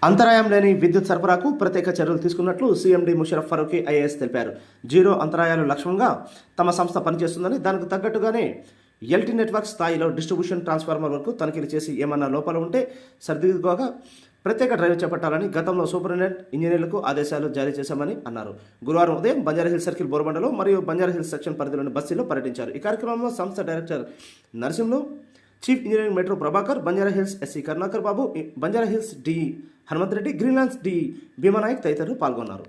అంతరాయం లేని విద్యుత్ సరఫరాకు ప్రత్యేక చర్యలు తీసుకున్నట్లు సీఎండీ ముషరఫ్ ఫరూకీ ఐఏఎస్ తెలిపారు. జీరో అంతరాయాలు లక్ష్యంగా తమ సంస్థ పనిచేస్తుందని, దానికి తగ్గట్టుగానే ఎల్టీ నెట్వర్క్ స్థాయిలో డిస్ట్రిబ్యూషన్ ట్రాన్స్ఫార్మర్ వరకు తనిఖీలు చేసి ఏమన్నా లోపాలు ఉంటే సరిదిద్దుకోగా ప్రత్యేక డ్రైవ్ చేపట్టాలని గతంలో సూపరింటెండెంట్ ఇంజనీర్లకు ఆదేశాలు జారీ చేశామని అన్నారు. గురువారం ఉదయం బంజారాహిల్స్ సర్కిల్ బోర్బండలో మరియు బంజారాహిల్స్ సెక్షన్ పరిధిలోని బస్సులో పర్యటించారు. ఈ కార్యక్రమంలో సంస్థ director Narasimhulu, chief engineering metro Prabhakar, Banjara Hills SE Karunakar Babu, Banjara Hills D Hanumanth Reddy, Greenlands D Bheemanayak తదితరులు పాల్గొన్నారు.